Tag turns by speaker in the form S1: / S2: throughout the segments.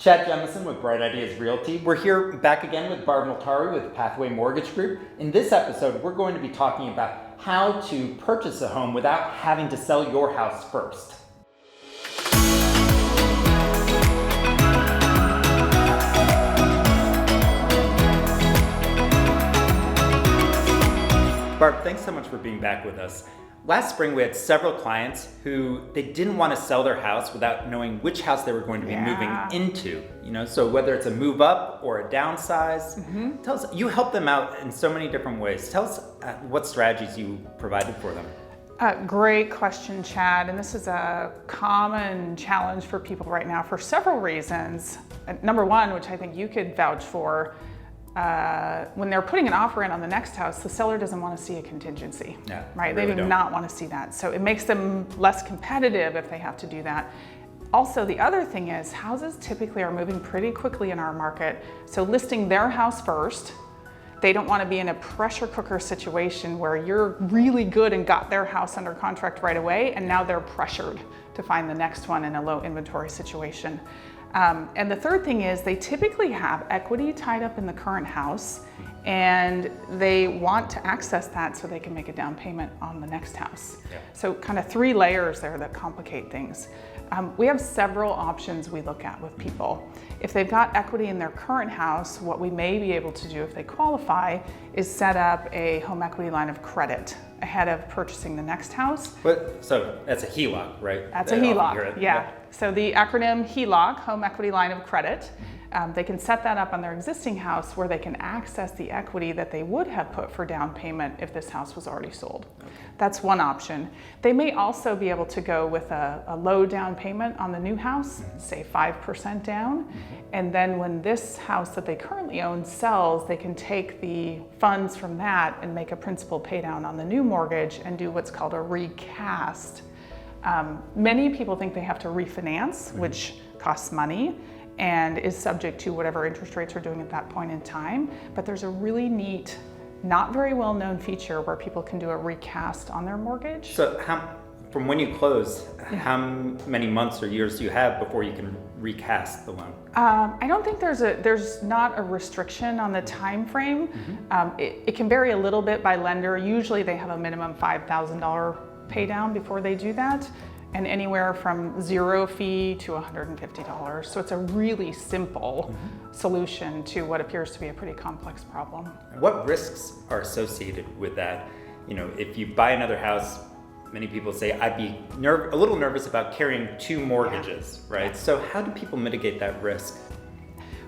S1: Chad Jemison with Bright Ideas Realty. We're here back again with Barb Multari with Pathway Mortgage Group. In this episode, we're going to be talking about how to purchase a home without having to sell your house first. Barb, thanks so much for being back with us. Last spring, we had several clients who they didn't want to sell their house without knowing which house they were going to be moving into. So whether it's a move up or a downsize, tell us, you help them out in so many different ways. Tell us what strategies you provided for them.
S2: Great question, Chad. And this is a common challenge for people right now for several reasons. Number one, which I think you could vouch for, when they're putting an offer in on the next house, the seller doesn't want to see a contingency, right? They do not want to see that. So it makes them less competitive if they have to do that. Also, the other thing is houses typically are moving pretty quickly in our market. So listing their house first, they don't want to be in a pressure cooker situation where you're really good and got their house under contract right away, and now they're pressured to find the next one in a low inventory situation. And the third thing is they typically have equity tied up in the current house and they want to access that so they can make a down payment on the next house. So kind of three layers there that complicate things. We have several options we look at with people. If they've got equity in their current house, what we may be able to do if they qualify is set up a home equity line of credit ahead of purchasing the next house.
S1: So that's a HELOC, right?
S2: That's a HELOC, yeah. So the acronym HELOC, Home Equity Line of Credit, they can set that up on their existing house where they can access the equity that they would have put for down payment if this house was already sold. That's one option. They may also be able to go with a low down payment on the new house, say 5% down, and then when this house that they currently own sells, they can take the funds from that and make a principal pay down on the new mortgage and do what's called a recast. Many people think they have to refinance, which costs money and is subject to whatever interest rates are doing at that point in time. But there's a really neat, not very well known feature where people can do a recast on their mortgage.
S1: So from when you close, how many months or years do you have before you can recast the loan?
S2: I don't think there's not a restriction on the time frame. It can vary a little bit by lender. Usually they have a minimum $5,000 pay down before they do that, and anywhere from 0 fee to $150. So it's a really simple solution to what appears to be a pretty complex problem.
S1: What risks are associated with that? If you buy another house, many people say, I'd be a little nervous about carrying two mortgages, right? So how do people mitigate that risk?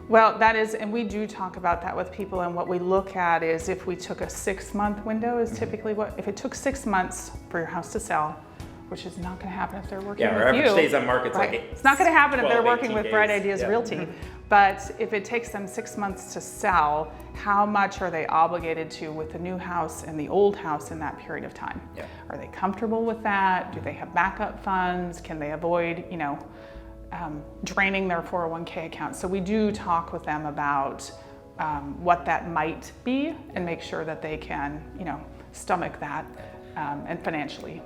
S2: Well, that is, and we do talk about that with people, and what we look at is if we took a 6-month window is typically if it took 6 months for your house to sell, which is not going to happen if they're working with you.
S1: Our average days on market's like
S2: it's not going to happen
S1: 12,
S2: if they're working with
S1: days.
S2: Bright Ideas Realty. But if it takes them 6 months to sell, how much are they obligated to with the new house and the old house in that period of time? Are they comfortable with that? Do they have backup funds? Can they avoid, draining their 401k account? So we do talk with them about what that might be and make sure that they can, stomach that and financially